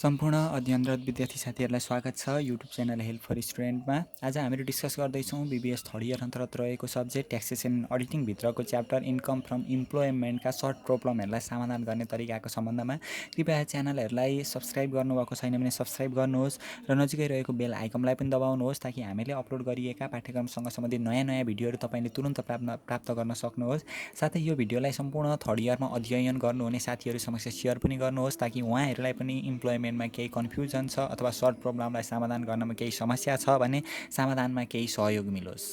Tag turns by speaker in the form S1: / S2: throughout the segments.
S1: सम्पूर्ण अध्ययनरत विद्यार्थी साथीहरूलाई स्वागत छ युट्युब च्यानल हेल्प फर स्टुडेन्टमा। आज हामीहरू डिस्कस गर्दैछौँ बीबीएस थर्ड इयर अन्तर्गत रहेको सब्जेक्ट ट्याक्सेसन अडिटिङ भित्रको च्याप्टर इन्कम फ्रम इम्प्लोइमेन्टका सर्ट प्रब्लमहरूलाई समाधान गर्ने तरिकाको सम्बन्धमा। कृपया च्यानलहरूलाई सब्सक्राइब गर्नुभएको छैन भने सब्सक्राइब गर्नुहोस् र नजिकै रहेको बेल आइकनलाई पनि दबाउनुहोस् ताकि हामीले अपलोड गरिएका पाठ्यक्रमसँग सम्बन्धित नयाँ भिडियोहरू तपाईँले तुरुन्त प्राप्त गर्न सक्नुहोस्। साथै यो भिडियोलाई सम्पूर्ण थर्ड इयरमा अध्ययन गर्नुहुने साथीहरू समक्ष सेयर पनि गर्नुहोस् ताकि उहाँहरूलाई पनि इम्प्लोइमेन्टमा केही कन्फ्युजन छ अथवा सर्ट प्रब्लमलाई समाधान गर्नमा केही समस्या छ भने समाधानमा केही सहयोग मिलोस्।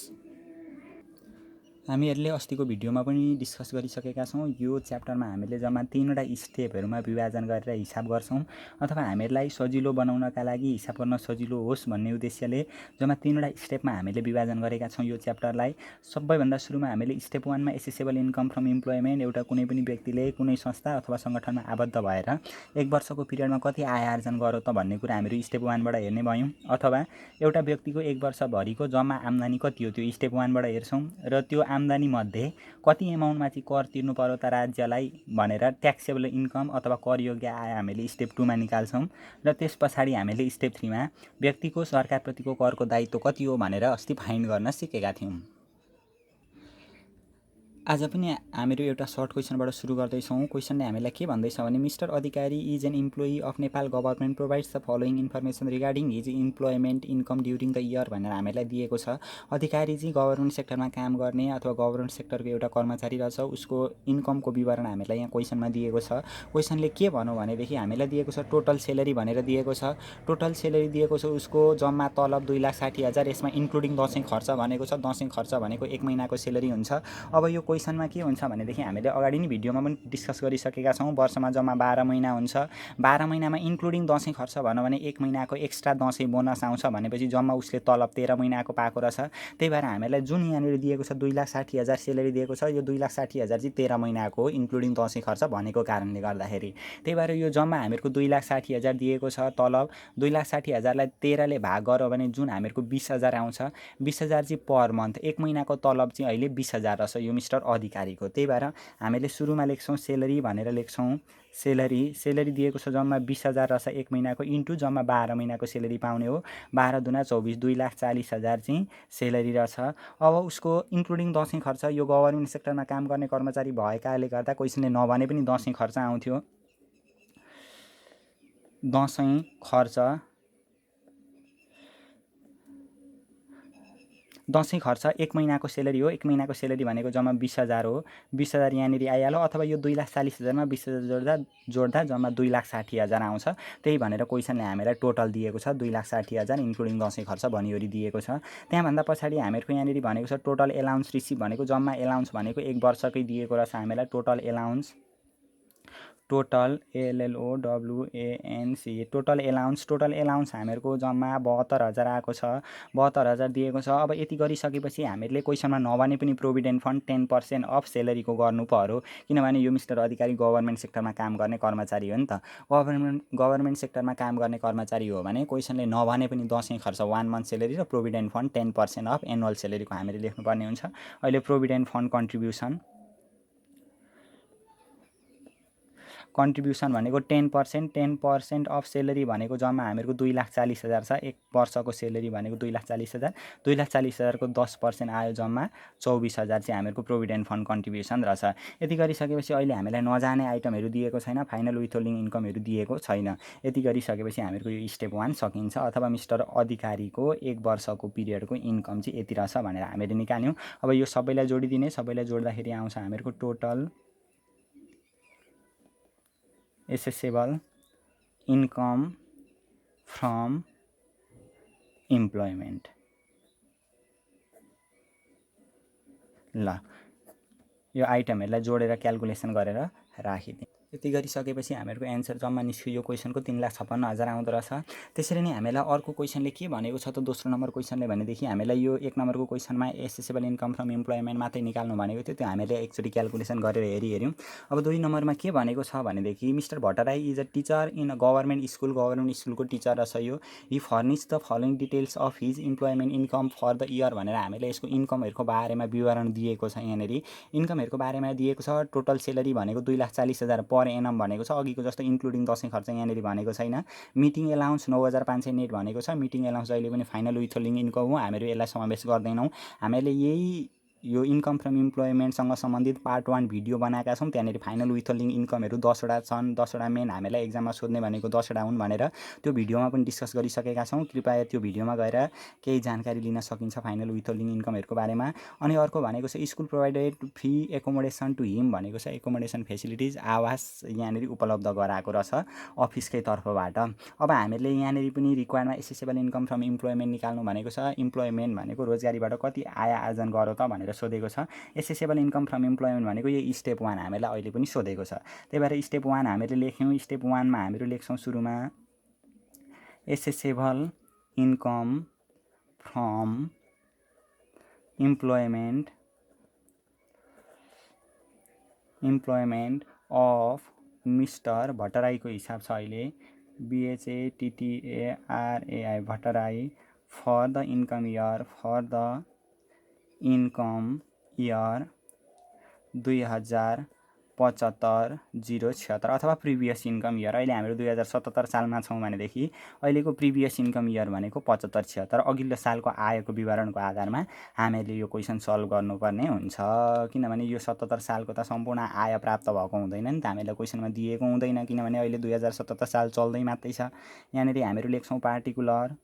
S1: हामीहरूले अस्तिको भिडियोमा पनि डिस्कस गरिसकेका छौँ। यो च्याप्टरमा हामीले जम्मा 3वटा स्टेपहरूमा विभाजन गरेर हिसाब गर्छौँ अथवा हामीहरूलाई सजिलो बनाउनका लागि हिसाब गर्न सजिलो होस् भन्ने उद्देश्यले जम्मा 3वटा स्टेपमा हामीले विभाजन गरेका छौँ यो च्याप्टरलाई। सबैभन्दा सुरुमा हामीले स्टेप 1मा एसेसेबल इन्कम फ्रम इम्प्लोइमेन्ट, एउटा कुनै पनि व्यक्तिले कुनै संस्था अथवा सङ्गठनमा आबद्ध भएर 1 वर्षको पिरियडमा कति आय आर्जन गर्यो त भन्ने कुरा हामीहरू स्टेप 1बाट हेर्ने भयौँ। अथवा एउटा व्यक्तिको 1 वर्षभरिको जम्मा आम्दानी कति हो त्यो स्टेप 1बाट हेर्छौँ र त्यो आम्दानी मध्ये कति एमाउन्टमा चाहिँ कर तिर्नु पर्यो त राज्यलाई भनेर ट्याक्सेबल इन्कम अथवा करयोग्य आय हामीले स्टेप 2मा निकाल्छौँ। र त्यस पछाडि हामीले स्टेप 3मा व्यक्तिको सरकारप्रतिको करको दायित्व कति हो भनेर अस्ति फाइन्ड गर्न सिकेका थियौँ। आज पनि हामीहरू एउटा सर्ट क्वेसनबाट सुरु गर्दैछौँ। क्वेसनले हामीलाई के भन्दैछ भने Mr Adhikari is an employee of Nepal government provides the following information regarding his employment income during the year भनेर हामीलाई दिएको छ। अधिकारी चाहिँ गभर्मेन्ट सेक्टरमा काम गर्ने अथवा गभर्मेन्ट सेक्टरको एउटा कर्मचारी रहेछ, उसको इन्कमको विवरण हामीलाई यहाँ क्वेसनमा दिएको छ। क्वेसनले के भनौँ भनेदेखि हामीलाई दिएको छ टोटल सेलेरी भनेर दिएको छ। टोटल सेलेरी दिएको छ उसको जम्मा तलब 2,60,000, यसमा इन्क्लुडिङ दसैँ खर्च भनेको छ। दसैँ खर्च भनेको 1 महिनाको सेलेरी हुन्छ। अब यो क्वेसनमा के हुन्छ भनेदेखि हामीले अगाडि नै भिडियोमा पनि डिस्कस गरिसकेका छौँ। वर्षमा जम्मा 12 महिना हुन्छ। 12 महिनामा इन्क्लुडिङ दसैँ खर्च भनौँ भने 1 महिनाको एक्स्ट्रा दसैँ बोनस आउँछ भनेपछि जम्मा उसले तलब 13 महिनाको पाएको रहेछ। त्यही भएर हामीलाई जुन यहाँनिर दिएको छ 2,60,000 सेलेरी दिएको छ, यो 2,60,000 चाहिँ 13 महिनाको हो इन्क्लुडिङ दसैँ खर्च भनेको कारणले गर्दाखेरि। त्यही भएर यो जम्मा हामीहरूको 2,60,000 दिएको छ तलब। 2,60,000लाई 13ले भाग गर्यो भने जुन हामीहरूको 20,000 आउँछ। 20,000 चाहिँ पर मन्थ, 1 महिनाको तलब चाहिँ अहिले 20,000 रहेछ यो मिस्टर अधिकारीको। त्यही भएर हामीले सुरुमा लेख्छौँ सेलेरी भनेर लेख्छौँ। सेलेरी दिएको छ जम्मा 20,000 रहेछ 1 महिनाको, इन्टु जम्मा 12 महिनाको सेलेरी पाउने हो। 12 दुना 24, 2,40,000 चाहिँ सेलेरी रहेछ। अब उसको इन्क्लुडिङ दसैँ खर्च, यो गभर्मेन्ट सेक्टरमा काम गर्ने कर्मचारी भएकाले गर्दा क्वेसनले नभने पनि दसैँ खर्च आउँथ्यो। दसैँ खर्च 1 महिनाको सेलेरी हो। 1 महिनाको सेलेरी भनेको जम्मा 20,000 हो। 20,000 यहाँनिर आइहाल्यो अथवा यो 2,40,000मा 20,000 जोड्दा जम्मा 2,60,000 आउँछ। त्यही भनेर क्वेसनले हामीलाई टोटल दिएको छ 2,60,000 इन्क्लुडिङ दसैँ खर्च भनिवरी दिएको छ। त्यहाँभन्दा पछाडि हामीहरूको यहाँनिर भनेको छ टोटल एलाउन्स रिसिभ भनेको जम्मा एलाउन्स भनेको 1 वर्षकै दिएको रहेछ हामीलाई। Total allowance, total LLOWANC, total allowance हामीहरूको जम्मा 72,000 आएको छ। 72,000 दिएको छ। अब यति गरिसकेपछि हामीहरूले क्वेसनमा नभने पनि प्रोभिडेन्ट फन्ड 10% अफ सेलेरीको गर्नु पर्यो, किनभने यो मिस्टर अधिकारी गभर्मेन्ट सेक्टरमा काम गर्ने कर्मचारी हो नि त। गभर्मेन्ट सेक्टरमा काम गर्ने कर्मचारी हो भने क्वेसनले नभने पनि दसैँ खर्च 1 मन्थ सेलेरी र प्रोभिडेन्ट फन्ड 10% अफ एनुअल सेलेरीको हामीले लेख्नुपर्ने हुन्छ। अहिले प्रोभिडेन्ट फन्ड कन्ट्रिब्युसन भनेको 10% अफ सेलेरी भनेको जम्मा हामीहरूको 2,40,000 छ। 1 वर्षको सेलेरी भनेको 2,40,000। 2,40,000को 10% आयो जम्मा 24,000 चाहिँ हामीहरूको प्रोभिडेन्ट फन्ड कन्ट्रिब्युसन रहेछ। यति गरिसकेपछि अहिले हामीलाई नजाने आइटमहरू दिएको छैन, फाइनल विथहोल्डिङ इन्कमहरू दिएको छैन। यति गरिसकेपछि हामीहरूको यो स्टेप 1 सकिन्छ अथवा मिस्टर अधिकारीको 1 वर्षको पिरियडको इन्कम चाहिँ यति रहेछ भनेर हामीले निकाल्यौँ। अब यो सबैलाई जोडिदिने, सबैलाई जोड्दाखेरि आउँछ हामीहरूको total accessible income from employment. ल यो आइटमहरूलाई जोडेर क्यालकुलेसन गरेर राखिदिउँ। यति गरिसकेपछि हामीहरूको एन्सर जम्मा निस्क्यो यो क्वेसनको 3,56,000 आउँदो रहेछ। त्यसरी नै हामीलाई अर्को क्वेसनले के भनेको छ त दोस्रो नम्बर क्वेसनले भनेदेखि हामीलाई यो 1 नम्बरको क्वेसनमा एसेसेबल इन्कम फ्रम इम्प्लोइमेन्ट मात्रै निकाल्नु भनेको थियो, त्यो हामीले एकचोटि क्यालकुलेसन गरेर हेऱ्यौँ। अब 2 नम्बरमा के भनेको छ भनेदेखि Mr Bhattarai is a teacher in a government स्कुलको टिचर रहेछ यो। He furnish the following details of his employment income for the year भनेर हामीले यसको इन्कमहरूको बारेमा विवरण दिएको छ। यहाँनिर इन्कमहरूको बारेमा दिएको छ। टोटल सेलेरी भनेको 2,40,000 पर एनम भनेको छ, अघिको जस्तो इन्क्लुडिङ दसैँ खर्च यहाँनिर भनेको छैन। मिटिङ एलाउन्स 9500 नेट भनेको छ। मिटिङ एलाउन्स जहिले पनि फाइनल विथहोल्डिङ इन्कम हो, हामीहरू यसलाई समावेश गर्दैनौँ। हामीले यो इन्कम फ्रम इम्प्लोइमेन्टसँग सम्बन्धित पार्ट 1 भिडियो बनाएका छौँ, त्यहाँनिर फाइनल विथहोल्डिङ इन्कमहरू 10वटा छन्। 10वटा मेन हामीलाई एक्जाममा सोध्ने भनेको 10वटा हुन् भनेर त्यो भिडियोमा पनि डिस्कस गरिसकेका छौँ। कृपया त्यो भिडियोमा गएर केही जानकारी लिन सकिन्छ फाइनल विथहोल्डिङ इन्कमहरूको बारेमा। अनि अर्को भनेको छ school provided free accommodation to him भनेको छ। एकोमोडेसन फेसिलिटिज आवास यहाँनिर उपलब्ध गराएको रहेछ अफिसकै तर्फबाट। अब हामीहरूले यहाँनिर पनि रिक्वायर्डमा एसेसेबल इन्कम फ्रम इम्प्लोइमेन्ट निकाल्नु भनेको छ। इम्प्लोइमेन्ट भनेको रोजगारीबाट कति आय आर्जन गर्यो त भनेर सोधेको छ। एसेसेबल इन्कम फ्रम इम्प्लोइमेन्ट भनेको यो स्टेप 1 हामीलाई अहिले पनि सोधेको छ। त्यही भएर स्टेप 1 हामीले लेख्यौँ। स्टेप 1 मा हामीहरू लेख्छौँ सुरुमा assessable income from employment of mister भट्टराईको हिसाब छ अहिले BHATTARAI Bhattarai for the income year 2075-076 अथवा प्रिभियस इन्कम इयर। अहिले हामीहरू 2077 सालमा छौँ भनेदेखि अहिलेको प्रिभियस इन्कम इयर भनेको 75-76 अघिल्लो सालको आयको विवरणको आधारमा हामीहरूले यो क्वेसन सल्भ गर्नुपर्ने हुन्छ। किनभने यो 77 सालको त सम्पूर्ण आय प्राप्त भएको हुँदैन नि त, हामीलाई क्वेसनमा दिएको हुँदैन। किनभने अहिले 2077 साल चल्दै मात्रै छ। यहाँनिर हामीहरू लेख्छौँ पार्टिकुलर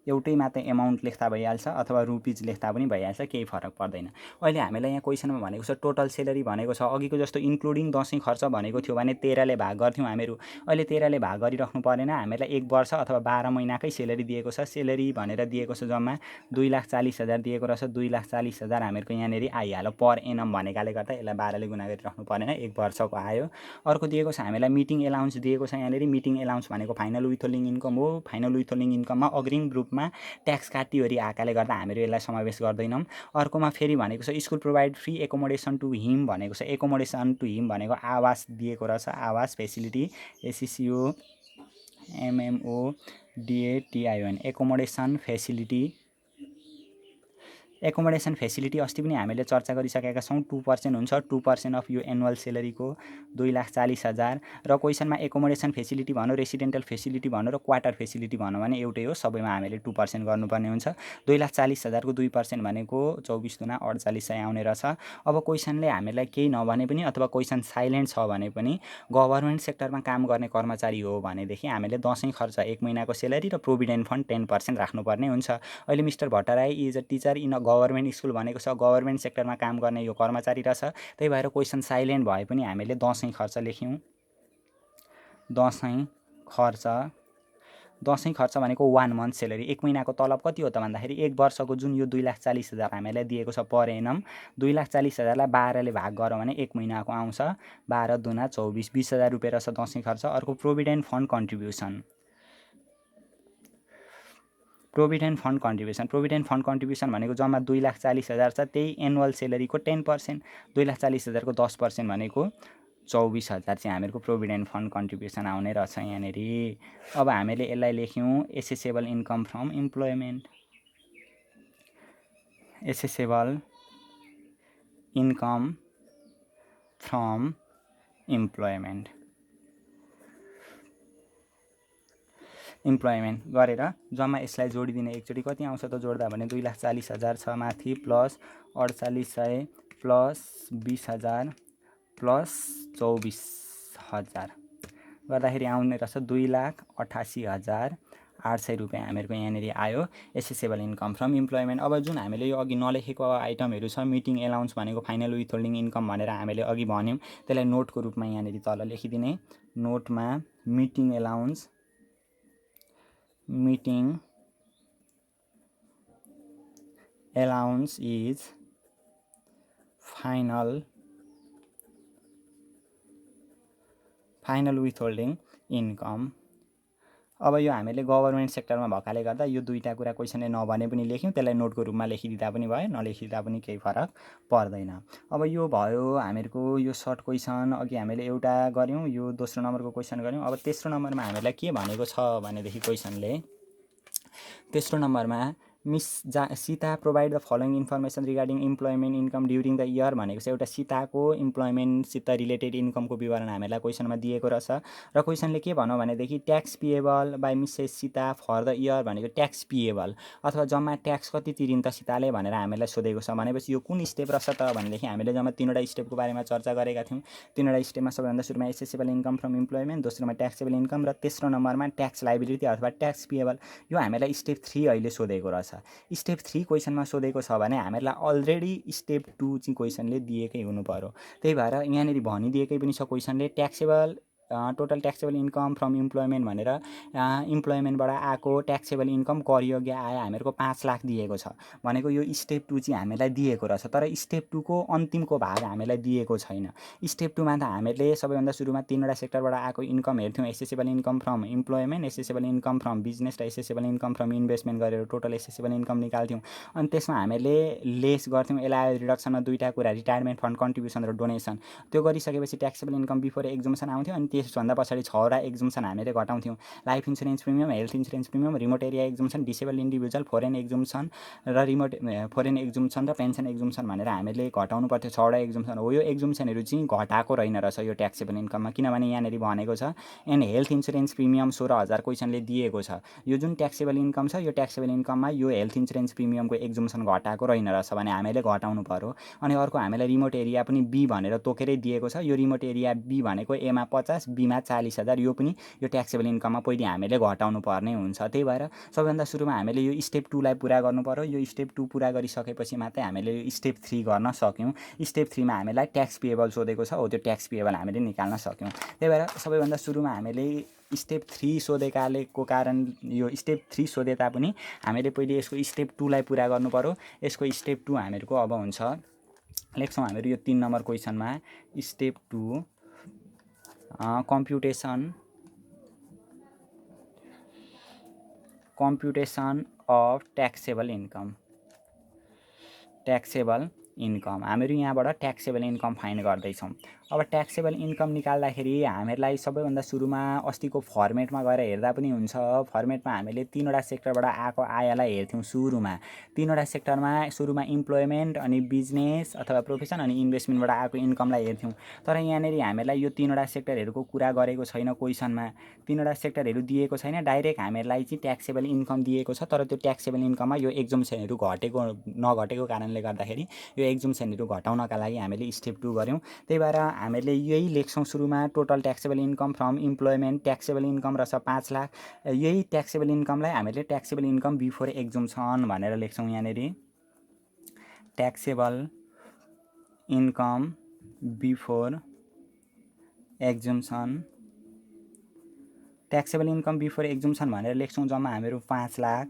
S1: एउटै मात्र एमाउन्ट लेख्दा भइहाल्छ अथवा रुपिज लेख्दा पनि भइहाल्छ, केही फरक पर्दैन। अहिले हामीलाई यहाँ क्वेसनमा भनेको छ टोटल सेलेरी भनेको छ। अघिको जस्तो इन्क्लुडिङ दसैँ खर्च भनेको थियो भने 13ले भाग गर्थ्यौँ हामीहरू, अहिले 13ले भाग गरिराख्नु परेन। हामीलाई 1 वर्ष अथवा 12 महिनाकै सेलेरी दिएको छ। सेलेरी भनेर दिएको छ जम्मा 2,40,000 दिएको रहेछ। 2,40,000 हामीहरूको यहाँनिर आइहाल्यो पर एनम भनेकाले गर्दा यसलाई 12ले गुणा गरिराख्नु परेन, 1 वर्षको आयो। अर्को दिएको छ हामीलाई मिटिङ एलाउन्स दिएको छ। यहाँनिर मिटिङ एलाउन्स भनेको फाइनल विथहोल्डिङ इन्कम हो। फाइनल विथहोल्डिङ इन्कममा अग्रिम ग्रुपमा ट्याक्स काटिवरी आएकाले गर्दा हामीहरू यसलाई समावेश गर्दैनौँ। अर्कोमा फेरि भनेको छ school provide free accommodation to him भनेको छ। एकोमोडेसन टु हिम भनेको आवास दिएको रहेछ, आवास facility ACCOMMODATION accommodation facility. Accommodation facility अस्ति पनि हामीले चर्चा गरिसकेका छौँ। 2% हुन्छ। 2% अफ यो एनुअल सेलेरीको 2,40,000 र क्वेसनमा एकोमोडेसन फेसिलिटी भनौँ, रेसिडेन्टल फेसिलिटी भनौँ र क्वार्टर फेसिलिटी भनौँ भने एउटै हो। सबैमा हामीले 2% गर्नुपर्ने हुन्छ। 2,40,000 को 2% भनेको 24 दुना 4800 आउने रहेछ। अब क्वेसनले हामीलाई केही नभने पनि अथवा क्वेसन साइलेन्ट छ भने पनि गभर्मेन्ट सेक्टरमा काम गर्ने कर्मचारी हो भनेदेखि हामीले दसैँ खर्च 1 महिनाको सेलेरी र प्रोभिडेन्ट फन्ड 10% राख्नुपर्ने हुन्छ। अहिले mister Bhattarai is a teacher in a government school भनेको छ, गभर्मेन्ट सेक्टरमा काम गर्ने यो कर्मचारी रहेछ। त्यही भएर क्वेसन साइलेन्ट भए पनि हामीले दसैँ खर्च लेख्यौँ। दसैँ खर्च भनेको 1 मन्थ सेलेरी। 1 महिनाको तलब कति हो त भन्दाखेरि 1 वर्षको जुन यो 2,40,000 हामीलाई दिएको छ पर एनम, 2,40,000लाई 12ले भाग गरौँ भने 1 महिनाको आउँछ 12 दुना 24, 20,000 रुपियाँ रहेछ दसैँ खर्च। अर्को provident fund contribution. Provident fund contribution भनेको जम्मा 2,40,000 छ। त्यही एनुअल सेलेरीको 10%, 2,40,000 को 10% भनेको 24,000 चाहिँ हामीहरूको प्रोभिडेन्ट फन्ड कन्ट्रिब्युसन आउने रहेछ यहाँनिर। अब हामीले यसलाई लेख्यौँ assessable income from employment. Assessable income from employment गरेर जम्मा यसलाई जोडिदिने एकचोटि कति आउँछ त जोड्दा भने 2,40,000 छ माथि प्लस 4800 प्लस 20,000 प्लस 24,000 गर्दाखेरि आउने रहेछ 2,88,800 रुपियाँ हामीहरूको यहाँनिर आयो एसेसेबल इन्कम फ्रम इम्प्लोइमेन्ट। अब जुन हामीले यो अघि नलेखेको आइटमहरू छ, मिटिङ एलाउन्स भनेको फाइनल विथहोल्डिङ इन्कम भनेर हामीले अघि भन्यौँ, त्यसलाई नोटको रूपमा यहाँनिर तल लेखिदिने। नोटमा meeting allowance is final withholding income. अब यो हामीले गभर्मेन्ट सेक्टरमा भएकाले गर्दा यो दुईटा कुरा क्वेसनले नभने पनि लेख्यौँ, त्यसलाई नोटको रूपमा लेखिदिँदा पनि भयो, नलेखिदिँदा पनि केही फरक पर्दैन। अब यो भयो हामीहरूको यो सर्ट क्वेसन। अघि हामीले एउटा गऱ्यौँ, यो दोस्रो नम्बरको क्वेसन गऱ्यौँ। अब तेस्रो नम्बरमा हामीलाई के भनेको छ भनेदेखि क्वेसनले तेस्रो नम्बरमा Sita provide the following information regarding employment income during the year भनेको चाहिँ एउटा सीताको इम्प्लोइमेन्टसित रिलेटेड इन्कमको विवरण हामीलाई क्वेसनमा दिएको रहेछ र क्वेसनले के भनौँ भनेदेखि tax payable by Mrs Sita for the year भनेको ट्याक्स पिएबल अथवा जम्मा ट्याक्स कति तिरिन् त सीताले भनेर हामीलाई सोधेको छ भनेपछि यो कुन स्टेप रहेछ त भनेदेखि हामीले जम्मा 3वटा स्टेपको बारेमा चर्चा गरेका थियौँ 3वटा स्टेपमा सबैभन्दा सुरुमा एसेसेबल इन्कम फ्रम इम्प्लोइमेन्ट दोस्रोमा ट्याक्सेबल इन्कम र तेस्रो नम्बरमा ट्याक्स लाइबिलिटी अथवा ट्याक्स पिएबल यो हामीलाई स्टेप 3 अहिले सोधेको रहेछ स्टेप 3 क्वेसनमा सोधेको छ भने हामीलाई अलरेडी स्टेप 2 चाहिँ क्वेसनले दिएकै हुनु पर्यो त्यही भएर यहाँनिर भनिदिएकै पनि छ क्वेसनले taxable total taxable income from employment भनेर इम्प्लोइमेन्टबाट आएको ट्याक्सेबल इन्कम करयोग्य आय हामीहरूको 5 लाख दिएको छ भनेको यो स्टेप 2 चाहिँ हामीलाई दिएको रहेछ तर स्टेप 2 को अन्तिमको भाग हामीलाई दिएको छैन स्टेप 2 मा त हामीले सबैभन्दा सुरुमा 3वटा सेक्टरबाट आएको इन्कम हेर्थ्यौँ accessible income from employment assessable income from business र एसेसेबल इन्कम फ्रम इन्भेस्टमेन्ट गरेर टोटल एसेसेबल इन्कम निकाल्थ्यौँ अनि त्यसमा हामीले लेस गर्थ्यौँ एलाय रिडक्सनमा दुईवटा कुरा रिटायरमेन्ट फन्ड कन्ट्रिब्युसन र डोनेसन त्यो गरिसकेपछि ट्याक्सेबल इन्कम बिफोर एक्जुम्सन आउँथ्यो अनि त्यसभन्दा पछाडि 6वटा एक्जुम्सन हामीले घटाउँथ्यौँ life insurance premium health insurance premium remote area exemption disable individual foreign exemption र फोरेन एक्जुम्सन र पेन्सन एक्जुम्सन भनेर हामीले घटाउनु पर्थ्यो 6वटा एक्जुम्सन हो यो एक्जुम्सनहरू चाहिँ घटाएको रहेन रहेछ यो ट्याक्सेबल इन्कममा किनभने यहाँनिर भनेको छ एन्ड हेल्थ इन्सुरेन्स प्रिमियम 16,000 क्वेसनले दिएको छ यो जुन ट्याक्सेबल इन्कम छ यो ट्याक्सेबल इन्कममा यो हेल्थ इन्सुरेन्स प्रिमियमको एक्जुम्सन घटाएको रहेन रहेछ भने हामीले घटाउनु पर्यो अनि अर्को हामीलाई रिमोट एरिया पनि बी भनेर तोकेरै दिएको छ यो रिमोट एरिया बी भनेको एमा 50 बीमा 40,000 यो पनि यो ट्याक्सेबल इन्कममा पहिले हामीले घटाउनु पर्ने हुन्छ त्यही भएर सबैभन्दा सुरुमा हामीले यो स्टेप 2 लाई पुरा गर्नु पर्यो यो स्टेप 2 पुरा गरिसकेपछि मात्रै हामीले यो स्टेप 3 गर्न सक्यौँ स्टेप 3 मा हामीलाई ट्याक्स पेएबल सोधेको छ हो त्यो ट्याक्स पेएबल हामीले निकाल्न सक्यौँ त्यही भएर सबैभन्दा सुरुमा हामीले स्टेप 3 सोधेकालेको कारण यो स्टेप 3 सोधे तापनि हामीले पहिले यसको स्टेप 2 लाई पुरा गर्नु पर्यो यसको स्टेप 2 हामीहरूको अब हुन्छ लेख्छौँ हामीहरू यो 3 नम्बर क्वेसनमा step 2 computation of taxable income हामीहरू यहाँबाट ट्याक्सेबल इन्कम फाइन्ड गर्दैछौँ अब ट्याक्सेबल इन्कम निकाल्दाखेरि हामीहरूलाई सबैभन्दा सुरुमा अस्तिको फर्मेटमा गएर हेर्दा पनि हुन्छ फर्मेटमा हामीले 3वटा सेक्टरबाट आएको आयलाई हेर्थ्यौँ सुरुमा 3वटा सेक्टरमा सुरुमा इम्प्लोइमेन्ट अनि बिजनेस अथवा प्रोफेसन अनि इन्भेस्टमेन्टबाट आएको इन्कमलाई हेर्थ्यौँ तर यहाँनिर हामीलाई यो 3वटा सेक्टरहरूको कुरा गरेको छैन क्वेसनमा 3वटा सेक्टरहरू दिएको छैन डाइरेक्ट हामीहरूलाई चाहिँ ट्याक्सेबल इन्कम दिएको छ तर त्यो ट्याक्सेबल इन्कममा यो एक्जम्सनहरू नघटेको कारणले गर्दाखेरि यो एक्जुम्सनहरू घटाउनका लागि हामीले स्टेप 2 गर्यौँ त्यही भएर हामीले यही लेख्छौँ सुरुमा total taxable income from employment taxable income रहेछ 5 लाख यही ट्याक्सेबल इन्कमलाई हामीले ट्याक्सेबल इन्कम बिफोर एक्जुम्सन भनेर लेख्छौँ यहाँनिर taxable income before exemption taxable income before exemption भनेर लेख्छौँ जम्मा हामीहरू 5 लाख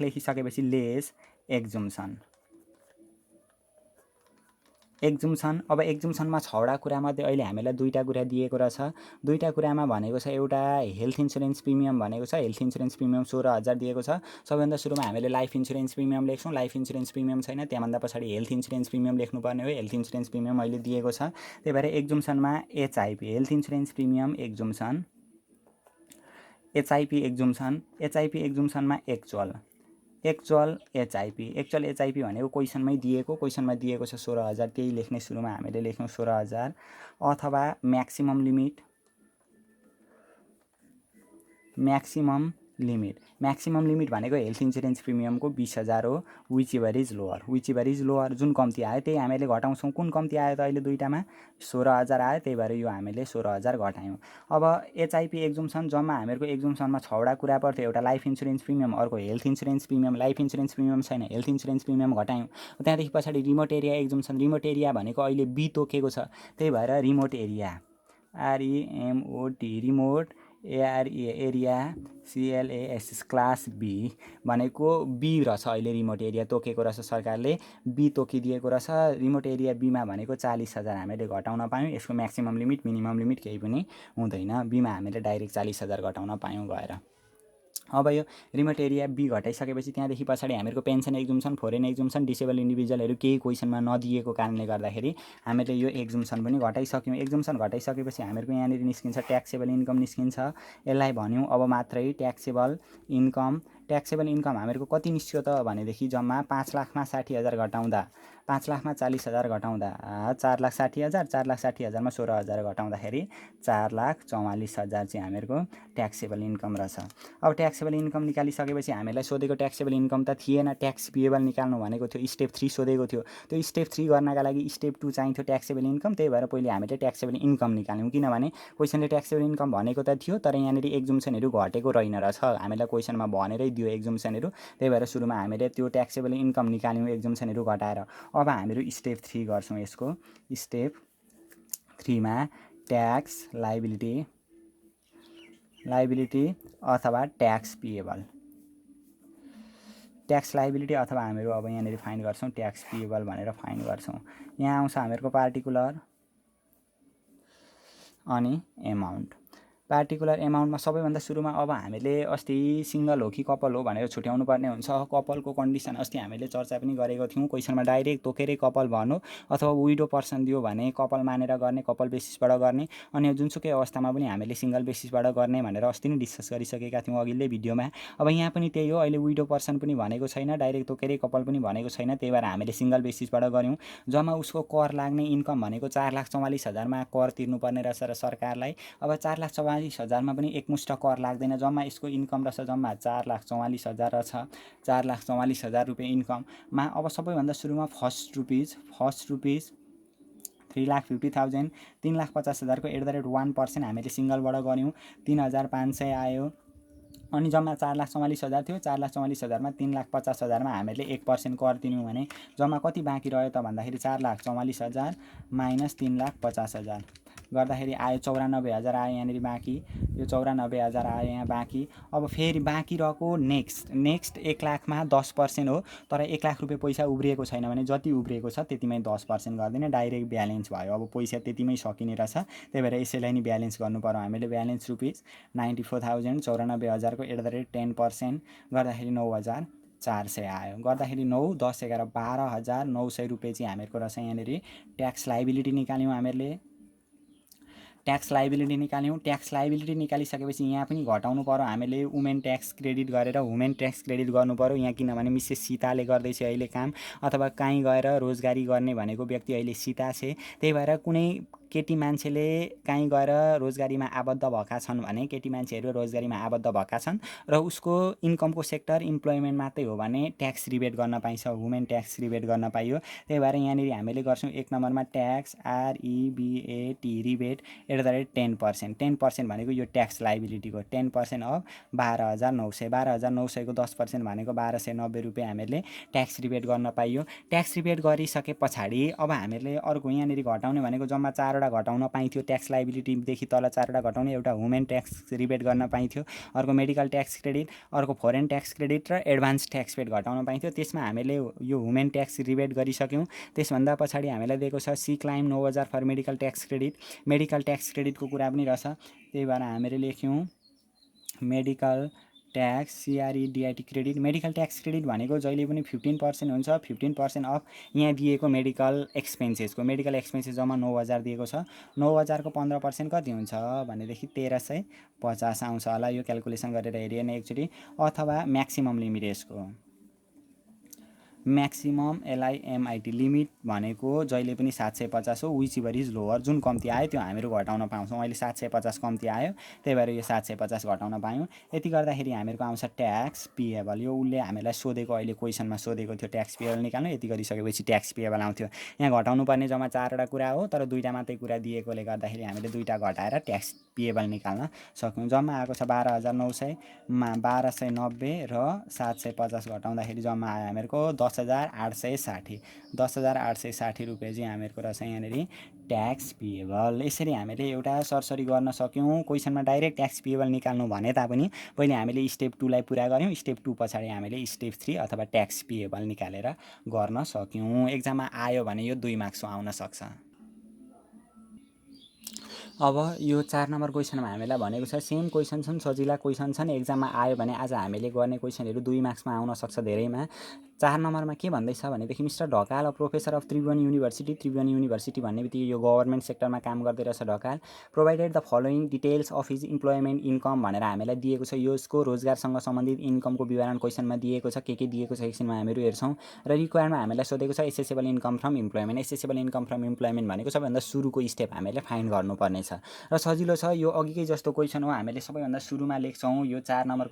S1: लेखिसकेपछि लेस एक्जुम्सन अब एक्जुम्सनमा 6वटा कुरामध्ये अहिले हामीलाई 2टा कुरा दिएको रहेछ 2टा कुरामा भनेको छ एउटा हेल्थ इन्सुरेन्स प्रिमियम भनेको छ हेल्थ इन्सुरेन्स प्रिमियम 16,000 दिएको छ सबैभन्दा सुरुमा हामीले लाइफ इन्सुरेन्स प्रिमियम लेख्छौँ लाइफ इन्सुरेन्स प्रिमियम छैन त्यहाँभन्दा पछाडि हेल्थ इन्सुरेन्स प्रिमियम लेख्नुपर्ने हो हेल्थ इन्सुरेन्स प्रिमियम अहिले दिएको छ त्यही भएर एक्जुम्सनमा एचआइपी हेल्थ इन्सुरेन्स प्रिमियम एक्जुम्सन एचआइपी एक्जुम्सनमा एक्चुअल एचआइपी भनेको क्वेसनमा दिएको छ 16,000 त्यही लेख्ने सुरुमा हामीले लेख्यौँ 16,000 अथवा म्याक्सिमम लिमिट भनेको हेल्थ इन्सुरेन्स प्रिमियमको 20,000 हो विच एभर इज लोअर जुन कम्ती आयो त्यही हामीले घटाउँछौँ कुन कम्ती आयो त अहिले दुईटामा 16,000 आयो त्यही भएर यो हामीले 16,000 घटायौँ अब एचआइपी एक्जुम्सन जम्मा हामीहरूको एक्जुम्सनमा 6वटा कुरा पर्थ्यो एउटा लाइफ इन्सुरेन्स प्रिमियम अर्को health insurance premium life insurance premium छैन हेल्थ इन्सुरेन्स प्रिमियम घटायौँ त्यहाँदेखि पछाडि remote area exemption remote area भनेको अहिले बी तोकेको छ त्यही भएर remote area remote area CLAS class B भनेको बी रहेछ अहिले रिमोट एरिया तोकेको रहेछ सरकारले बी तोकिदिएको रहेछ रिमोट एरिया बीमा भनेको 40,000 हामीले घटाउन पायौँ यसको म्याक्सिमम लिमिट मिनिमम लिमिट केही पनि हुँदैन बीमा हामीले डाइरेक्ट 40,000 घटाउन पायौँ गएर अब यो रिमोट एरिया बी घटाइसकेपछि त्यहाँदेखि पछाडि हामीहरूको पेन्सन एक्जुम्सन, फोरेन एक्जुम्सन, डिसेबल इन्डिभिजुअलहरू केही क्वेसनमा नदिएको कारणले गर्दाखेरि हामीले यो एक्जुम्सन पनि घटाइसक्यौँ। एक्जुम्सन घटाइसकेपछि हामीहरूको यहाँनिर निस्किन्छ ट्याक्सेबल इन्कम निस्किन्छ। यसलाई भन्यौँ अब मात्रै ट्याक्सेबल इन्कम। ट्याक्सेबल इन्कम हामीहरूको कति निस्क्यो त भनेदेखि जम्मा 5,60,000 घटाउँदा 5,40,000 घटाउँदा 4,60,000, 4,60,000मा 16,000 घटाउँदाखेरि 4,44,000 चाहिँ हामीहरूको ट्याक्सेबल इन्कम रहेछ। अब ट्याक्सेबल इन्कम निकालिसकेपछि हामीलाई सोधेको ट्याक्सेबल इन्कम त थिएन, ट्याक्स पेएबल निकाल्नु भनेको थियो, स्टेप 3 सोधेको थियो। त्यो स्टेप 3 गर्नका लागि स्टेप 2 चाहिन्थ्यो ट्याक्सेबल इन्कम। त्यही भएर पहिले हामीले ट्याक्सेबल इन्कम निकाल्यौँ, किनभने क्वेसनले ट्याक्सेबल इन्कम भनेको त थियो तर यहाँनिर एक्जुम्सनहरू घटेको रहेन रहेछ, हामीलाई क्वेसनमा भनेरै दियो एक्जुम्सनहरू। त्यही भएर सुरुमा हामीले त्यो ट्याक्सेबल इन्कम निकाल्यौँ एक्जुम्सनहरू घटाएर। अब हामीहरू स्टेप 3 गर्छौँ। यसको स्टेप 3 मा ट्याक्स लाइबिलिटी अथवा ट्याक्स पेएबल, ट्याक्स लाइबिलिटी अथवा हामीहरू अब यहाँनिर फाइन गर्छौँ ट्याक्स पेएबल भनेर फाइन गर्छौँ। यहाँ आउँछ हामीहरूको पार्टिकुलर अनि एमाउन्ट। पार्टिकुलर एमाउन्टमा सबैभन्दा सुरुमा अब हामीले अस्ति सिङ्गल हो कि कपल हो भनेर छुट्याउनु पर्ने हुन्छ। कपलको कन्डिसन अस्ति हामीले चर्चा पनि गरेको थियौँ। क्वेसनमा डाइरेक्ट तोकेरै कपल भन्नु अथवा विडो पर्सन दियो भने कपल मानेर गर्ने, कपल बेसिसबाट गर्ने, अनि जुनसुकै अवस्थामा पनि हामीले सिङ्गल बेसिसबाट गर्ने भनेर अस्ति नै डिस्कस गरिसकेका थियौँ अघिल्लै भिडियोमा। अब यहाँ पनि त्यही हो, अहिले विडो पर्सन पनि भनेको छैन, डाइरेक्ट तोकेरै कपल पनि भनेको छैन, त्यही भएर हामीले सिङ्गल बेसिसबाट गऱ्यौँ। जम्मा उसको कर लाग्ने इन्कम भनेको 4,44,000मा कर तिर्नुपर्ने रहेछ र सरकारलाई। अब 4,44,000मा पनि एकमुष्ट कर लाग्दैन, जम्मा यसको इन्कम रहेछ जम्मा 4,44,000 रहेछ। 4,44,000 रुपियाँ इन्कममा अब सबैभन्दा सुरुमा फर्स्ट रुपिज 3,50,000, 3,50,000को @ 1% हामीले सिङ्गलबाट गऱ्यौँ, 3,500 आयो। अनि जम्मा 4,44,000 थियो, 4,44,000मा 3,50,000मा हामीले 1% कर दियौँ भने जम्मा कति बाँकी रह्यो त भन्दाखेरि 4,44,000 - 3,50,000 गर्दाखेरि आयो 94,000 आयो यहाँनिर बाँकी। यो 94,000 आयो यहाँ बाँकी। अब फेरि बाँकी रहेको नेक्स्ट 1,00,000मा 10% हो, तर 1,00,000 रुपियाँ पैसा उब्रिएको छैन भने जति उब्रिएको छ त्यतिमै 10% गर्दैन, डाइरेक्ट ब्यालेन्स भयो। अब पैसा त्यतिमै सकिने रहेछ, त्यही भएर यसैलाई नि ब्यालेन्स गर्नु पर्यो हामीले। ब्यालेन्स रुपिज 94,000, 94,000को @ 10% गर्दाखेरि 9,400 आयो। गर्दाखेरि 9, 10, 11, 12,900 रुपियाँ चाहिँ हामीहरूको रहेछ यहाँनिर ट्याक्स लाइबिलिटी निकाल्यौँ हामीहरूले। ट्याक्स लाइबिलिटी निकाल्यौँ। ट्याक्स लाइबिलिटी निकालिसकेपछि यहाँ पनि घटाउनु पर्यो हामीले, वुमेन ट्याक्स क्रेडिट गरेर वुमेन ट्याक्स क्रेडिट गर्नु पर्यो यहाँ, किनभने मिसेस सीताले गर्दैछ अहिले काम, अथवा कहीँ गएर रोजगारी गर्ने भनेको व्यक्ति अहिले सीता छे। त्यही भएर कुनै केटी मान्छेले कहीँ गएर रोजगारीमा आबद्ध भएका छन् भने, केटी मान्छेहरू रोजगारीमा आबद्ध भएका छन् र उसको इन्कमको सेक्टर इम्प्लोइमेन्ट मात्रै हो भने ट्याक्स रिबेट गर्न पाइन्छ, वुमेन ट्याक्स रिबेट गर्न पाइयो। त्यही भएर यहाँनिर हामीले गर्छौँ 1 नम्बरमा ट्याक्स REBAT रिबेट @ 10%। 10% भनेको यो ट्याक्स लाइबिलिटीको 10% अफ 12,900, 12,900को 10% भनेको 1,290 रुपियाँ हामीहरूले ट्याक्स रिबेट गर्न पाइयो। ट्याक्स रिबेट गरिसके पछाडि अब हामीहरूले अर्को यहाँनिर घटाउने भनेको जम्मा 4 घटाउन पाइन्थ्यो। ट्याक्स लाइबिलिटीदेखि तल 4 घटाउने, एउटा वुमेन ट्याक्स रिबेट गर्न पाइन्थ्यो, अर्को मेडिकल ट्याक्स क्रेडिट, अर्को फोरेन ट्याक्स क्रेडिट र एडभान्स ट्याक्स पेड घटाउन पाइन्थ्यो। त्यसमा हामीले यो वुमेन ट्याक्स रिबेट गरिसक्यौँ। त्यसभन्दा पछाडि हामीलाई दिएको छ she claim 9,000 for medical tax credit. Medical tax क्रेडिटको कुरा पनि रहेछ, त्यही भएर हामीले लेख्यौँ medical tax CREDIT credit. Medical tax credit भनेको जहिले पनि 15% हुन्छ, 15% अफ यहाँ दिएको मेडिकल एक्सपेन्सेसको। मेडिकल एक्सपेन्सेस जम्मा 9,000 दिएको छ, 9,000को 15% कति हुन्छ भनेदेखि 1,350 आउँछ होला। यो क्यालकुलेसन गरेर हेरिए नै एकचोटि, अथवा म्याक्सिमम लिमिट यसको म्याक्सिमम LIMIT लिमिट भनेको जहिले पनि 750 हो, विच एभर इज लोवर। जुन कम्ती आयो त्यो हामीहरू घटाउन पाउँछौँ। अहिले 750 कम्ती आयो, त्यही भएर यो 750 घटाउन पायौँ। यति गर्दाखेरि हामीहरूको आउँछ ट्याक्स पेएबल। यो उसले हामीलाई सोधेको, अहिले क्वेसनमा सोधेको थियो ट्याक्स पेएबल निकाल्नु। यति गरिसकेपछि ट्याक्स पेएबल आउँथ्यो। यहाँ घटाउनु पर्ने जम्मा 4वटा कुरा हो, तर 2टा मात्रै कुरा दिएकोले गर्दाखेरि हामीले 2टा घटाएर ट्याक्स पेएबल निकाल्न सक्यौँ। जम्मा आएको छ 12,900 मा 1,290 र 750 घटाउँदाखेरि जम्मा आयो हामीहरूको 10,860। 10,860 रुपियाँ चाहिँ हामीहरूको रहेछ यहाँनिर ट्याक्स पेएबल। यसरी हामीले एउटा सरसरी गर्न सक्यौँ। क्वेसनमा डाइरेक्ट ट्याक्स पेएबल निकाल्नु भने तापनि पहिले हामीले स्टेप 2 लाई पुरा गऱ्यौँ, स्टेप 2 पछाडि हामीले स्टेप 3 अथवा ट्याक्स पेएबल निकालेर गर्न सक्यौँ। एक्जाममा आयो भने यो 2 मार्क्समा आउन सक्छ। अब यो 4 नम्बर क्वेसनमा हामीलाई भनेको छ सेम क्वेसन छन्, सजिला क्वेसन छन्, एक्जाममा आयो भने आज हामीले गर्ने क्वेसनहरू 2 मार्क्समा आउन सक्छ धेरैमा। 4 नम्बरमा के भन्दैछ भनेदेखि mister Dhakal professor of Tribhuvan university भन्ने बित्तिकै यो गभर्मेन्ट सेक्टरमा काम गर्दै रहेछ Dhakal. Provided the following details of his employment income भनेर हामीलाई दिएको छ। यसको रोजगारसँग सम्बन्धित इन्कमको विवरण क्वेसनमा दिएको छ, के दिएको छ एकछिनमा हामीहरू हेर्छौँ। र रिक्वायरमा हामीलाई सोधेको छ accessible income from employment. Assessable income from employment भनेको सबैभन्दा सुरुको स्टेप हामीले फाइन्ड गर्नुपर्ने छ र सजिलो छ। यो अघिकै जस्तो क्वेसन हो, हामीले सबैभन्दा सुरुमा लेख्छौँ। यो 4 नम्बर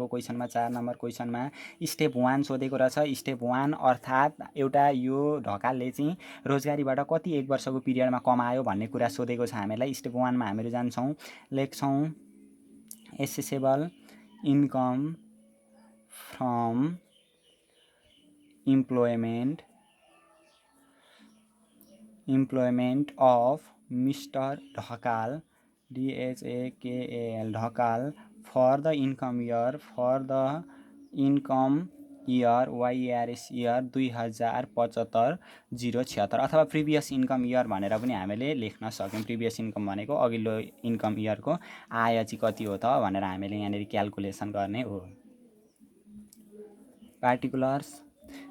S1: क्वेसनमा स्टेप 1 सोधेको रहेछ। स्टेप 1 अर्थात् एउटा यो ढकालले चाहिँ रोजगारीबाट कति 1 वर्षको पिरियडमा कमायो भन्ने कुरा सोधेको छ हामीलाई। स्टेप 1 मा हामीहरू जान्छौँ, लेख्छौँ assessable income from employment of Mr Dhakal DHAKAL Dhakal for the income year YERS year 2075-076 अथवा प्रिभियस इन्कम इयर भनेर पनि हामीले लेख्न सक्यौँ। प्रिभियस इन्कम भनेको अघिल्लो इन्कम इयरको आय चाहिँ कति हो त भनेर हामीले यहाँनिर क्यालकुलेसन गर्ने हो। पार्टिकुलर्स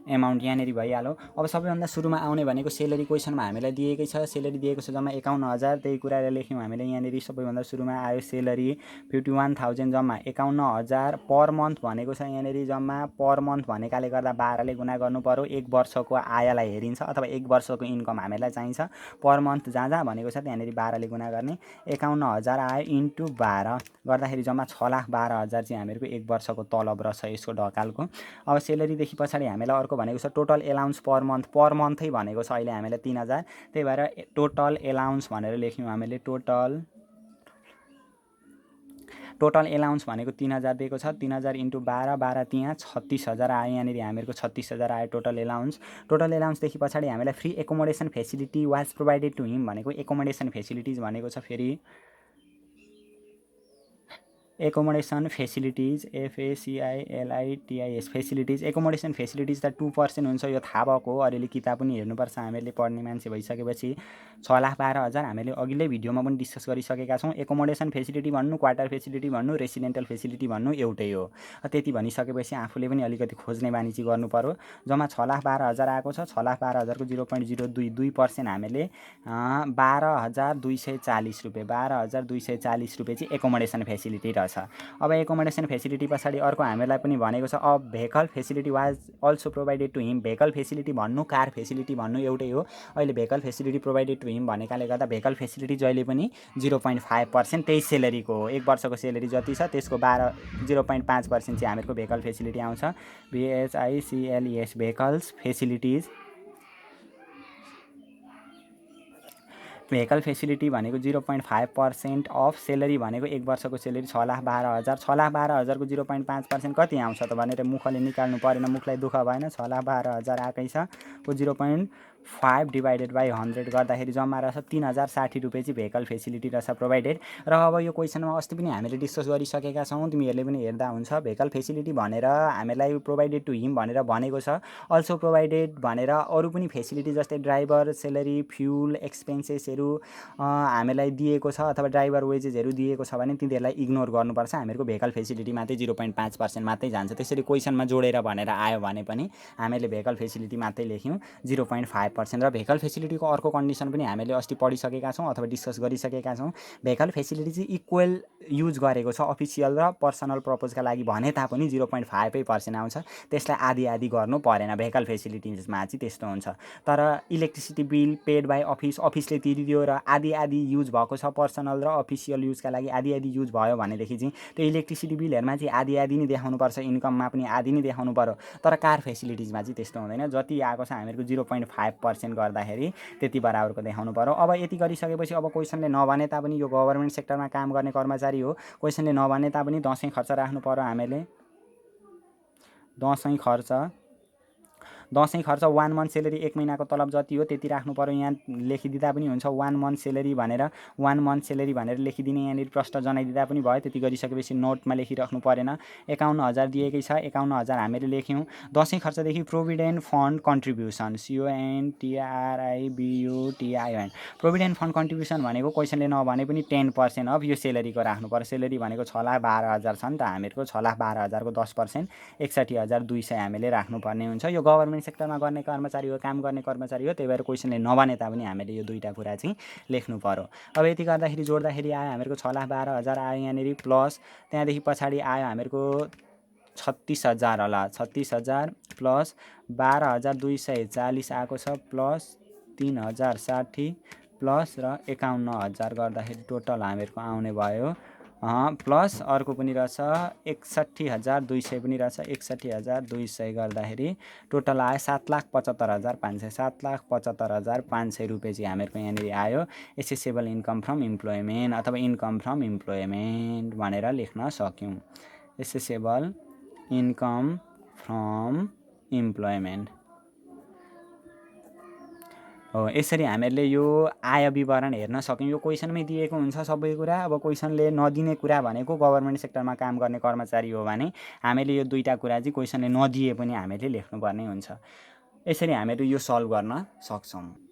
S1: एमाउन्ट यहाँनिर भइहाल्यो। अब सबैभन्दा सुरुमा आउने भनेको सेलेरी क्वेसनमा हामीलाई दिएकै छ। सेलेरी दिएको छ जम्मा 51,000। त्यही कुराले लेख्यौँ हामीले यहाँनिर। सबैभन्दा सुरुमा आयो सेलेरी 51,000 जम्मा 51,000 पर मन्थ भनेको छ यहाँनिर। जम्मा पर मन्थ भनेकाले गर्दा 12 ले गुणा गर्नु पर्यो। 1 वर्षको आयलाई हेरिन्छ अथवा 1 वर्षको इन्कम हामीलाई चाहिन्छ। पर मन्थ जहाँ भनेको छ त्यहाँनिर 12 ले गुणा गर्ने। 51,000 आयो इन्टु 12 गर्दाखेरि जम्मा 6,12,000 चाहिँ हामीहरूको 1 वर्षको तलब रहेछ यसको ढकालको। अब सेलेरीदेखि पछाडि हामीलाई अर्को भनेको छ टोटल एलाउन्स पर मन्थै भनेको छ अहिले हामीलाई 3,000। त्यही भएर टोटल एलाउन्स भनेर लेख्यौँ हामीले। टोटल एलाउन्स भनेको 3,000 दिएको छ। 3,000 इन्टु 12 त्यहाँ 36,000 आयो। यहाँनिर हामीहरूको 36,000 आयो टोटल एलाउन्सदेखि पछाडि हामीलाई free accommodation facility was provided to him भनेको एकोमोडेसन फेसिलिटिज भनेको छ। फेरि accommodation facilities FACILITIS facilities. Accommodation facilities त 2% हुन्छ, यो थाहा भएको हो। अलिअलि किताब पनि हेर्नुपर्छ हामीले पढ्ने मान्छे भइसकेपछि। 6,12,000 हामीले अघिल्लै भिडियोमा पनि डिस्कस गरिसकेका छौँ। एकोमोडेसन फेसिलिटी भन्नु, क्वार्टर फेसिलिटी भन्नु, रेसिडेन्टल फेसिलिटी भन्नु एउटै हो। त्यति भनिसकेपछि आफूले पनि अलिकति खोज्ने बानी चाहिँ गर्नु पर्यो। जम्मा 6,12,000 आएको छ। 6,12,000 को 0.022% हामीले 12,240 रुपियाँ 12,240 रुपियाँ चाहिँ एकोमोडेसन फेसिलिटी रहेछ। अब एकोमोडेसन फेसिलिटी पछाडि अर्को हामीलाई पनि भनेको छ अब vehicle facility was also provided to him. Vehicle facility भन्नु, कार फेसिलिटी भन्नु एउटै हो। अहिले vehicle facility provided to him भनेकाले गर्दा भेकल फेसिलिटी जहिले पनि 0.5% त्यही सेलेरीको हो। 1 वर्षको सेलेरी जति छ त्यसको 0.5% चाहिँ हामीहरूको भेकल फेसिलिटी आउँछ। VHICLES vehicles facilities. Vehicle facility भनेको 0.5% अफ सेलेरी भनेको 1 वर्षको सेलेरी 6,12,000। 6,12,000 को 0.5% कति आउँछ त भनेर मुखले निकाल्नु परेन, मुखलाई दुःख भएन। 6,12,000 आएकै छ को 0.5 डिभाइडेड बाई 100 गर्दाखेरि जम्मा रहेछ 3,060 रुपियाँ चाहिँ भेकल फेसिलिटी रहेछ प्रोभाइडेड। र अब यो क्वेसनमा अस्ति पनि हामीले डिस्कस गरिसकेका छौँ, तिमीहरूले पनि हेर्दा हुन्छ। भेकल फेसिलिटी भनेर हामीलाई प्रोभाइडेड टु हिम भनेर भनेको छ। अल्सो प्रोभाइडेड भनेर अरू पनि फेसिलिटी जस्तै ड्राइभर सेलेरी, फ्युल एक्सपेन्सेसहरू हामीलाई दिएको छ अथवा ड्राइभर वेजेसहरू दिएको छ भने तिनीहरूलाई इग्नोर गर्नुपर्छ। हामीहरूको भेकल फेसिलिटी मात्रै 0.5% मात्रै जान्छ। त्यसरी क्वेसनमा जोडेर भनेर आयो भने पनि हामीले भेकल फेसिलिटी मात्रै लेख्यौँ 0.5%। र भेकल फेसिलिटीको अर्को कन्डिसन पनि हामीले अस्ति पढिसकेका छौँ अथवा डिस्कस गरिसकेका छौँ। भेकल फेसिलिटी चाहिँ इक्वल युज गरेको छ अफिसियल र पर्सनल पर्पजका लागि भने तापनि 0.5% आउँछ। त्यसलाई आधी आधी गर्नु परेन। भेकल फेसिलिटिजमा चाहिँ त्यस्तो हुन्छ। तर इलेक्ट्रिसिटी बिल पेड बाई अफिसले तिरिदियो र आधी आधी युज भएको छ पर्सनल र अफिसियल युजका लागि आधी आधी युज भयो भनेदेखि चाहिँ त्यो इलेक्ट्रिसिटी बिलहरूमा चाहिँ आधी आधी नै देखाउनुपर्छ, इन्कममा पनि आधी नै देखाउनु पर्यो। तर कार फेसिलिटिजमा चाहिँ त्यस्तो हुँदैन। जति आएको छ हामीहरूको 0.5% गर्दाखेरि त्यति बराबरको देखाउनु पर्यो। अब यति गरिसकेपछि अब क्वेसनले नभने तापनि यो गभर्मेन्ट सेक्टरमा काम गर्ने कर्मचारी हो। क्वेसनले नभने तापनि दसैँ खर्च राख्नु पर्यो हामीले। दसैँ खर्च 1 मन्थ सेलेरी 1 महिनाको तलब जति हो त्यति राख्नु पर्यो। यहाँ लेखिदिँदा पनि हुन्छ 1 मन्थ सेलेरी भनेर 1 मन्थ सेलेरी भनेर लेखिदिने, यहाँनिर प्रश्न जनाइदिँदा पनि भयो। त्यति गरिसकेपछि नोटमा लेखिराख्नु परेन। 51,000 दिएकै छ, 51,000 हामीले लेख्यौँ। दसैँ खर्चदेखि provident fund contribution, CONTRIBUTION, provident fund contribution भनेको क्वेसनले नभने पनि 10% अफ यो सेलेरीको राख्नु पर्यो। सेलेरी भनेको 6,12,000 छ नि त हामीहरूको, 6,12,000 को 10% 61,200 हामीले राख्नुपर्ने हुन्छ। यो गभर्मेन्ट सेक्टरमा गर्ने कर्मचारी हो, काम गर्ने कर्मचारी हो, त्यही भएर क्वेसनले नभने तापनि हामीले यो दुईवटा कुरा चाहिँ लेख्नु पर्यो। अब यति गर्दाखेरि जोड्दाखेरि आयो हामीहरूको 6,12,000 आयो यहाँनिर, प्लस त्यहाँदेखि पछाडि आयो हामीहरूको 36,000 होला, 36,000 प्लस 12,240 आएको छ, प्लस 3,060 प्लस र 51,000 गर्दाखेरि टोटल हामीहरूको आउने भयो प्लस अर्को पनि रहेछ 61,200 पनि रहेछ। 61,200 गर्दाखेरि टोटल आयो 7,75,500, 7,75,500 रुपियाँ चाहिँ हामीहरूको यहाँनिर आयो एसेसेबल इन्कम फ्रम इम्प्लोइमेन्ट अथवा इन्कम फ्रम इम्प्लोइमेन्ट भनेर लेख्न सक्यौँ। एसेसेबल इन्कम फ्रम इम्प्लोइमेन्ट हो। यसरी हामीले यो आय विवरण हेर्न सक्यौँ। यो क्वेसनमै दिएको हुन्छ सबै कुरा। अब क्वेसनले नदिने कुरा भनेको गभर्मेन्ट सेक्टरमा काम गर्ने कर्मचारी हो भने हामीले यो दुईवटा कुरा चाहिँ क्वेसनले नदिए पनि हामीले लेख्नुपर्ने हुन्छ। यसरी हामीले यो सल्भ गर्न सक्छौँ।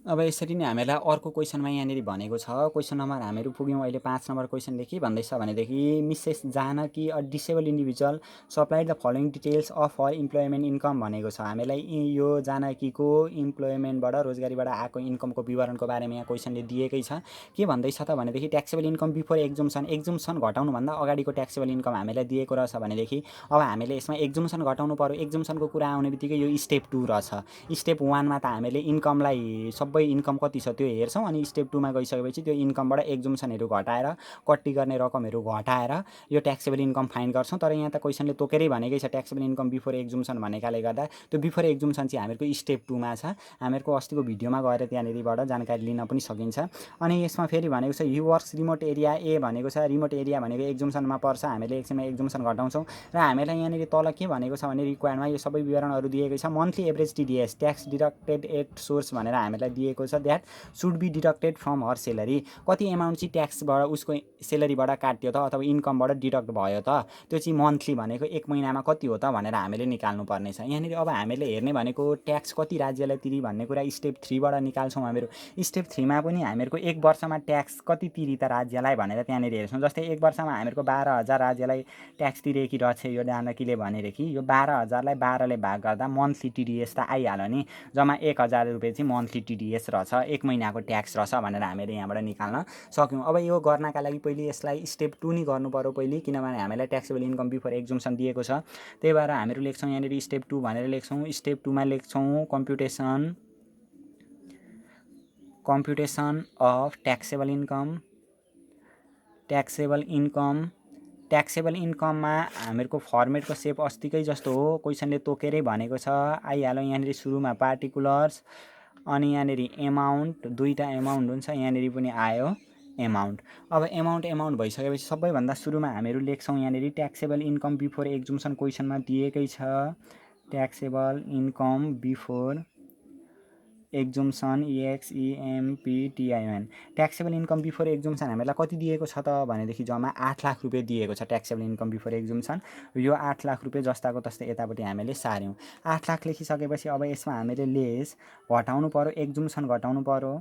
S1: अब यसरी नै हामीलाई अर्को क्वेसनमा यहाँनिर भनेको छ। क्वेसन नम्बर हामीहरू पुग्यौँ अहिले 5 नम्बर क्वेसनले के भन्दैछ भनेदेखि Mrs Janaki a disable individual supplied the following details of her employment income भनेको छ। हामीलाई यो जानकीको इम्प्लोइमेन्टबाट रोजगारीबाट आएको इन्कमको विवरणको बारेमा यहाँ क्वेसनले दिएकै छ। के भन्दैछ त भनेदेखि ट्याक्सेबल इन्कम बिफोर एक्जुम्सन, एक्जुम्सन घटाउनुभन्दा अगाडिको ट्याक्सेबल इन्कम हामीलाई दिएको रहेछ भनेदेखि अब हामीले यसमा एक्जुम्सन घटाउनु पर्यो। एक्जुम्सनको कुरा आउने बित्तिकै यो स्टेप 2 रहेछ। स्टेप 1 मा त हामीले इन्कमलाई सबै इन्कम कति छ त्यो हेर्छौँ, अनि स्टेप 2 मा गइसकेपछि त्यो इन्कमबाट एक्जुम्सनहरू घटाएर कट्टी गर्ने रकमहरू घटाएर यो ट्याक्सेबल इन्कम फाइन्ड गर्छौँ। तर यहाँ त क्वेसनले तोकेरै भनेकै छ ट्याक्सेबल इन्कम बिफोर एक्जुम्सन भनेकाले गर्दा त्यो बिफोर एक्जुम्सन चाहिँ हामीहरूको स्टेप 2 मा छ। हामीहरूको अस्तिको भिडियोमा गएर त्यहाँनिरबाट जानकारी लिन पनि सकिन्छ। अनि यसमा फेरि भनेको छ यु वर्क्स रिमोट एरिया ए भनेको छ। रिमोट एरिया भनेको एक्जुम्सनमा पर्छ। हामीले एकछिनमा एक्जुम्सन घटाउँछौँ र हामीलाई यहाँनिर तल के भनेको छ भने रिक्वायर्डमा यो सबै विवरणहरू दिएकै छ। Monthly average TDS tax deducted at source भनेर हामीलाई दिएको छ। That should be deducted from her salary, कति एमाउन्ट चाहिँ ट्याक्सबाट उसको सेलरीबाट काट्यो त अथवा इन्कमबाट डिडक्ट भयो त, त्यो चाहिँ मन्थली भनेको 1 महिनामा कति हो त भनेर हामीले निकाल्नु पर्ने छ। यहाँनिर अब हामीले हेर्ने भनेको ट्याक्स कति राज्यलाई तिरी भन्ने कुरा स्टेप 3 बाट निकाल्छौँ हामीहरू। स्टेप 3 मा पनि हामीहरूको 1 वर्षमा ट्याक्स कति तिरी त राज्यलाई भनेर त्यहाँनिर हेर्छौँ। जस्तै 1 वर्षमा हामीहरूको 12,000 राज्यलाई ट्याक्स तिरेकी रहेछ यो जानकीले भनेदेखि यो 12,000 लाई 12 ले भाग गर्दा मन्थली टिडिएस त आइहाल्यो नि। जम्मा 1,000 रुपियाँ चाहिँ मन्थली टिडिएस रहेछ, 1 महिनाको ट्याक्स रहेछ भनेर हामीले यहाँबाट निकाल्न सक्यौँ। अब यो गर्नका लागि पहिले यसलाई स्टेप 2 नै गर्नु पर्यो पहिले, किनभने हामीलाई ट्याक्सेबल इन्कम बिफोर एक्जुम्सन दिएको छ। त्यही भएर हामीहरू लेख्छौँ यहाँनिर स्टेप 2 भनेर लेख्छौँ। स्टेप 2 मा लेख्छौँ computation of taxable income. Taxable इन्कममा हामीहरूको फर्मेटको सेप अस्तिकै जस्तो हो, क्वेसनले तोकेरै भनेको छ। आइहाल्यो यहाँनिर सुरुमा पार्टिकुलर्स अनि यहाँनिर एमाउन्ट, दुईवटा एमाउन्ट हुन्छ, यहाँनिर पनि आयो एमाउन्ट। अब एमाउन्ट भइसकेपछि सबैभन्दा सुरुमा हामीहरू लेख्छौँ यहाँनिर ट्याक्सेबल इन्कम बिफोर एक्जुम्सन क्वेसनमा दिएकै छ। Taxable income before exemption EXEMPTION। Taxable income before exemption हामीलाई कति दिएको छ त भनेदेखि जम्मा 8 लाख रुपियाँ दिएको छ ट्याक्सेबल इन्कम बिफोर एक्जुम्सन। यो 8 लाख रुपियाँ जस्ताको तस्तै यतापट्टि हामीले सार्यौँ। 8 लाख लेखिसकेपछि अब यसमा हामीले लेस घटाउनु पर्यो, एक्जुम्सन घटाउनु पर्यो।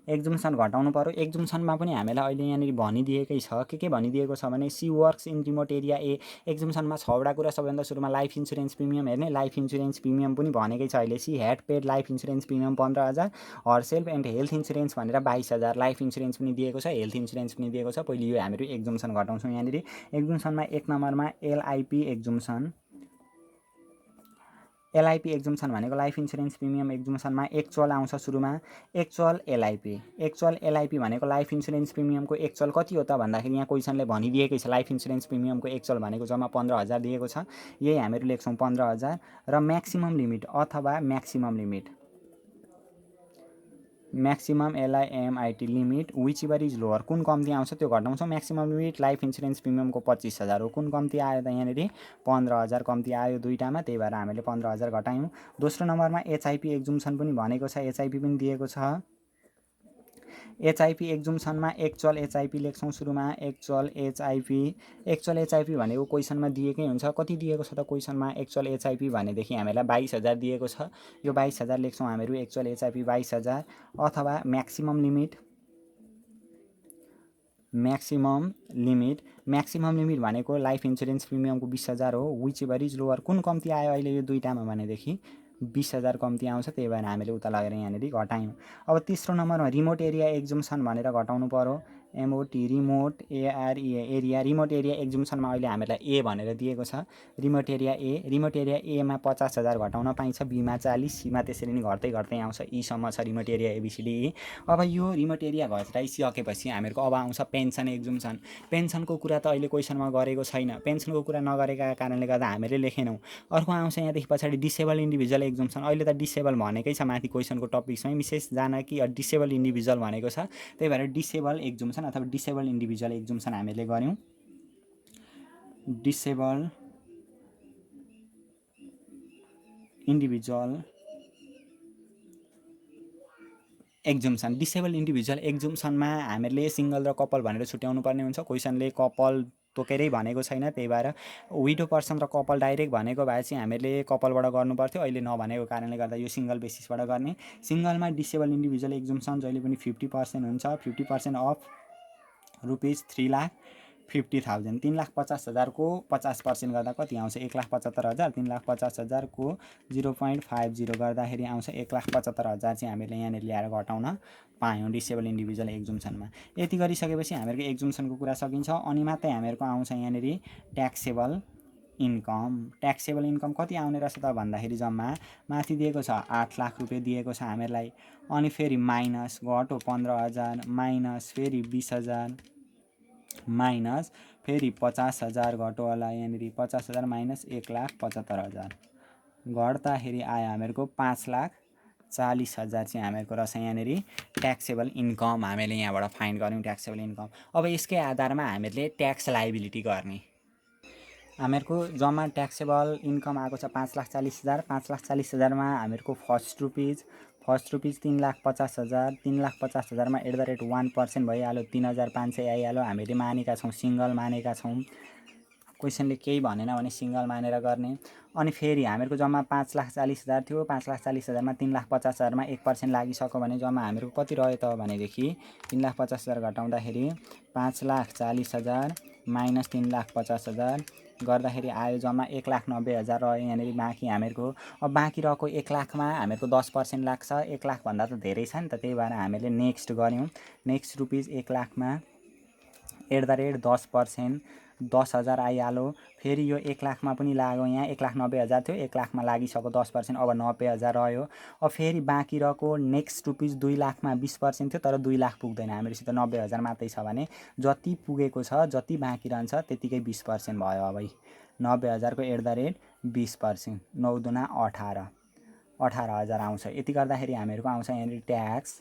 S1: एक्जुम्सनमा पनि हामीलाई अहिले यहाँनिर भनिदिएकै छ। के भनिदिएको छ भने she works in remote area ए। एक्जुम्सनमा 6वटा कुरा। सबैभन्दा सुरुमा लाइफ इन्सुरेन्स प्रिमियम हेर्ने, लाइफ इन्सुरेन्स प्रिमियम पनि भनेकै छ अहिले। She had paid life insurance premium 15,000, herself and health insurance भनेर 22,000। लाइफ इन्सुरेन्स पनि दिएको छ, हेल्थ इन्सुरेन्स पनि दिएको छ। पहिले यो हामीहरू एक्जुम्सन घटाउँछौँ यहाँनिर। एक्जुम्सनमा 1 नम्बरमा एलआइपी एक्जुम्सन। एलआइपी एक्जुम्सन भनेको लाइफ इन्सुरेन्स प्रिमियम एक्जुम्सनमा एक्चुअल आउँछ सुरुमा, एक्चुअल एलआइपी भनेको लाइफ इन्सुरेन्स प्रिमियमको एक्चुअल कति हो त भन्दाखेरि यहाँ क्वेसनले भनिदिएकै छ। लाइफ इन्सुरेन्स प्रिमियमको एक्चुअल भनेको जम्मा 15,000 दिएको छ, यही हामीहरू लेख्छौँ 15,000। र म्याक्सिमम लिमिट अथवा maximum limit maximum LIMIT limit which ever is lower, कुन कम्ती आउँछ त्यो घटाउँछौँ। म्याक्सिमम लिमिट लाइफ इन्सुरेन्स प्रिमियमको 25,000 हो, कुन कम्ती आयो त यहाँनिर 15,000 कम्ती आयो दुईटामा, त्यही भएर हामीले 15,000 घटायौँ। दोस्रो नम्बरमा HIP एक्जुम्सन पनि भनेको छ, HIP पनि दिएको छ। HIP एक्जुम्सनमा एक्चुअल HIP लेख्छौँ सुरुमा, एक्चुअल HIP भनेको क्वेसनमा दिएकै हुन्छ। कति दिएको छ त क्वेसनमा एक्चुअल HIP भनेदेखि हामीलाई 22,000 दिएको छ, यो 22,000 लेख्छौँ हामीहरू एक्चुअल HIP 22,000। अथवा म्याक्सिमम लिमिट भनेको लाइफ इन्सुरेन्स प्रिमियमको 20,000 हो। विच एभर इज लोवर, कुन कम्ती आयो अहिले यो दुईटामा भनेदेखि 20,000 कम्ती आउँछ, त्यही भएर हामीले उता लगेर यहाँनिर घटायौँ। अब तेस्रो नम्बरमा रिमोट एरिया एक्जुम्सन भनेर घटाउनु पर्यो, MOT remote area remote area एक्जुम्सनमा अहिले हामीलाई A भनेर दिएको छ। रिमोट एरिया एमा 50,000 घटाउन पाइन्छ, बीमा 40, सीमा त्यसरी नै घट्दै घट्दै आउँछ, ईसम्म छ रिमोट एरिया ABCDE। अब यो रिमोट एरिया घटाइसकेपछि हामीहरूको अब आउँछ पेन्सन एक्जुम्सन। पेन्सनको कुरा त अहिले क्वेसनमा गरेको छैन, पेन्सनको कुरा नगरेका कारणले गर्दा हामीले लेखेनौँ। अर्को आउँछ यहाँदेखि पछाडि डिसेबल इन्डिभिजुअल एक्जुम्सन। अहिले त डिसेबल भनेकै छ माथि क्वेसनको टपिक्समै, मिसेस जानकी डिसेबल इन्डिभिजुअल भनेको छ, त्यही भएर डिसेबल एक्जुम्सन अथवा डिसेबल इन्डिभिजुअल एक्जुम्सन हामीले गऱ्यौँ। डिसेबल इन्डिभिजुअल एक्जुम्सन, डिसेबल इन्डिभिजुअल एक्जुम्सनमा हामीले सिङ्गल र कपल भनेर छुट्याउनु पर्ने हुन्छ। क्वेसनले कपल तोकेरै भनेको छैन, त्यही भएर विडो पर्सन र कपल डाइरेक्ट भनेको भए चाहिँ हामीले कपलबाट गर्नु पर्थ्यो, अहिले नभनेको कारणले गर्दा यो सिङ्गल बेसिसबाट गर्ने। सिङ्गलमा डिसेबल इन्डिभिजुअल एक्जुम्सन जहिले पनि 50% हुन्छ, 50% अफ रुपिस 3,50,000, 3,50,000 को 50% गर्दा कति आउँछ 1,75,000, 3,50,000 को 0.50 गर्दाखेरि आउँछ 1,75,000 चाहिँ हामीले यहाँनिर ल्याएर घटाउन पायौँ डिसेबल इन्डिभिजुअल एक्जुम्सनमा। यति गरिसकेपछि हामीहरूको एक्जुम्सनको कुरा सकिन्छ। अनि मात्रै हामीहरूको आउँछ यहाँनिर ट्याक्सेबल इन्कम कति आउने रहेछ त भन्दाखेरि जम्मा माथि दिएको छ 8 लाख रुपियाँ दिएको छ हामीलाई। अनि फेरि माइनस घट्यो 15,000, माइनस फेरि 20,000, माइनस फेरि 50,000 घट्यो होला यहाँनिर 50,000 माइनस 1,75,000 घट्दाखेरि आयो हामीहरूको 5,40,000 चाहिँ हामीहरूको रहेछ यहाँनिर ट्याक्सेबल इन्कम। हामीले यहाँबाट फाइन्ड गऱ्यौँ ट्याक्सेबल इन्कम। अब यसकै आधारमा हामीले ट्याक्स लाइबिलिटी गर्ने। हामीहरूको जम्मा ट्याक्सेबल इन्कम आएको छ 5,40,000, 5,40,000मा हामीहरूको फर्स्ट रुपिज 3,50,000, 3,50,000मा @ 1% भइहाल्यो 3,500 आइहाल्यो। हामीले मानेका छौँ, सिङ्गल मानेका छौँ, क्वेसनले केही भनेन भने सिङ्गल मानेर गर्ने। अनि फेरि हामीहरूको जम्मा 5,40,000 थियो, 5,40,000मा 3,50,000मा 1% लागिसक्यो भने जम्मा हामीहरूको कति रह्यो त भनेदेखि 3,50,000 घटाउँदाखेरि 5,40,000 माइनस 3,50,000 गर्दाखेरि आयो जम्मा 1,90,000 रह्यो यहाँनिर बाँकी हामीहरूको। अब बाँकी रहेको 1 लाखमा हामीहरूको 10% लाग्छ, 1 लाखभन्दा त धेरै छ नि त, त्यही भएर हामीले नेक्स्ट गऱ्यौँ। नेक्स्ट रुपिज 1 लाखमा @ 10%, 10,000 आइहाल्यो। फेरि यो 1 लाखमा पनि लाग्यो, यहाँ 1,90,000 थियो, 1 लाखमा लागिसक्यो 10%, अब 90,000 रह्यो। अब फेरि बाँकी रहेको नेक्स्ट रुपिज 2 लाखमा 20% थियो, तर 2 लाख पुग्दैन हामीहरूसित 90,000 मात्रै छ भने जति पुगेको छ जति बाँकी रहन्छ त्यतिकै 20% भयो। अब 90,000 को @ 20%, 9 दुना 18,000 आउँछ। यति गर्दाखेरि हामीहरूको आउँछ यहाँनिर ट्याक्स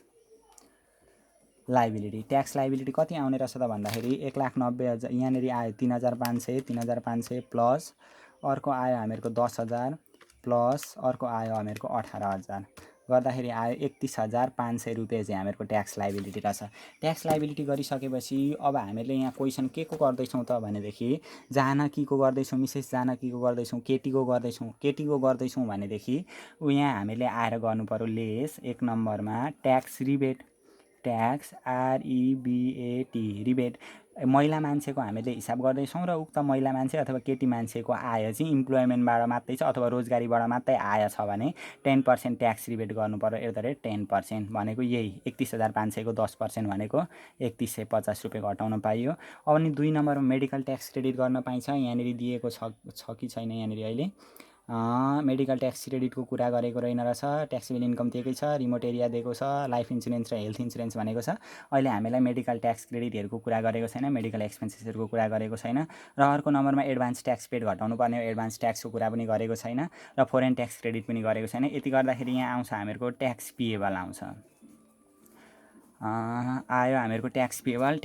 S1: लाइबिलिटी कति आउने रहेछ त भन्दाखेरि 1,90,000 यहाँनिर आयो 3,500 प्लस अर्को आयो हामीहरूको 10,000 प्लस अर्को आयो हामीहरूको 18,000 गर्दाखेरि आयो 31,500 रुपियाँ चाहिँ हामीहरूको ट्याक्स लाइबिलिटी रहेछ। ट्याक्स लाइबिलिटी गरिसकेपछि अब हामीले यहाँ क्वेसन के को गर्दैछौँ त भनेदेखि जानकीको गर्दैछौँ, मिसेस जानकीको गर्दैछौँ, केटीको गर्दैछौँ भनेदेखि यहाँ हामीले आएर गर्नु पर्यो लेस। 1 नम्बरमा tax rebate, tax REBAT rebate महिला मान्छेको हामीले हिसाब गर्दैछौँ र उक्त महिला मान्छे अथवा केटी मान्छेको आय चाहिँ इम्प्लोइमेन्टबाट मात्रै छ अथवा रोजगारीबाट मात्रै आय छ भने 10% ट्याक्स रिबेट गर्नु पर्यो @ 10% भनेको यही 31,500 को 10% भनेको 3,150 रुपियाँ घटाउन पाइयो। अनि 2 नम्बरमा मेडिकल ट्याक्स क्रेडिट गर्न पाइन्छ, यहाँनिर दिएको छ कि छैन यहाँनिर अहिले मेडिकल ट्याक्स क्रेडिटको कुरा गरेको रहेन रहेछ। ट्याक्सेबल इन्कम दिएकै छ, रिमोट एरिया दिएको छ, लाइफ इन्सुरेन्स र हेल्थ इन्सुरेन्स भनेको छ। अहिले हामीलाई मेडिकल ट्याक्स क्रेडिटहरूको कुरा गरेको छैन, मेडिकल एक्सपेन्सेसहरूको कुरा गरेको छैन। र अर्को नम्बरमा एडभान्स ट्याक्स पेड घटाउनु पर्ने, एडभान्स ट्याक्सको कुरा पनि गरेको छैन र फोरेन ट्याक्स क्रेडिट पनि गरेको छैन। यति गर्दाखेरि यहाँ आउँछ हामीहरूको ट्याक्स पिएबल आउँछ। आयो हामीहरूको ट्याक्स पेबल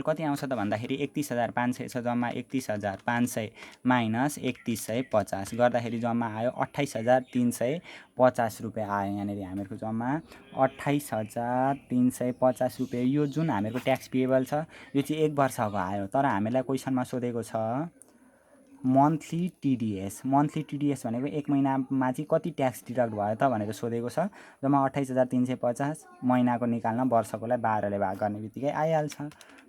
S1: कति आउँछ त भन्दाखेरि 31,500 छ। जम्मा 31,500 माइनस 3150 गर्दाखेरि जम्मा आयो 28,350 रुपियाँ आयो। यहाँनिर हामीहरूको जम्मा 28,350 रुपियाँ। यो जुन हामीहरूको ट्याक्स पेबल छ यो चाहिँ 1 वर्षको आयो। तर हामीलाई क्वेसनमा सोधेको छ मन्थली टिडिएस भनेको 1 महिनामा चाहिँ कति ट्याक्स डिडक्ट भयो त भनेर सोधेको छ। जम्मा 28,350 महिनाको निकाल्न वर्षकोलाई 12 ले भाग गर्ने बित्तिकै आइहाल्छ।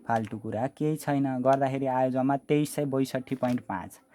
S1: फाल्टु कुरा केही छैन। गर्दाखेरि आयो जम्मा 2362.5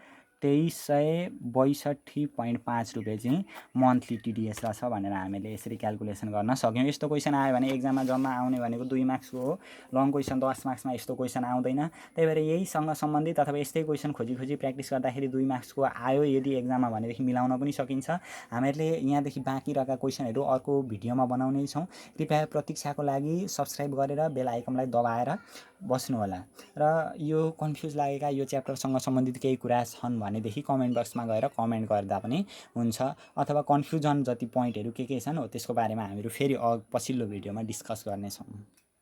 S1: 2362.5 रुपियाँ चाहिँ मन्थली टिडिएस रहेछ भनेर हामीले यसरी क्यालकुलेसन गर्न सक्यौँ। यस्तो क्वेसन आयो भने एक्जाममा जम्मा आउने भनेको 2 मार्क्सको हो। लङ क्वेसन 10 मार्क्समा यस्तो क्वेसन आउँदैन। त्यही भएर यहीसँग सम्बन्धित अथवा यस्तै क्वेसन खोजी प्र्याक्टिस गर्दाखेरि 2 मार्क्सको आयो यदि एक्जाममा भनेदेखि मिलाउन पनि सकिन्छ। हामीहरूले यहाँदेखि बाँकी रहेका क्वेसनहरू अर्को भिडियोमा बनाउने छौँ। कृपया प्रतीक्षाको लागि सब्सक्राइब गरेर बेल आइकनलाई दबाएर बस्नुहोला। र यो कन्फ्युज लागेका यो च्याप्टरसँग सम्बन्धित केही कुरा छन् भनेदेखि कमेन्ट बक्समा गएर कमेन्ट गर्दा पनि हुन्छ। अथवा कन्फ्युजन जति पोइन्टहरू के छन् हो त्यसको बारेमा हामीहरू फेरि पछिल्लो भिडियोमा डिस्कस गर्नेछौँ।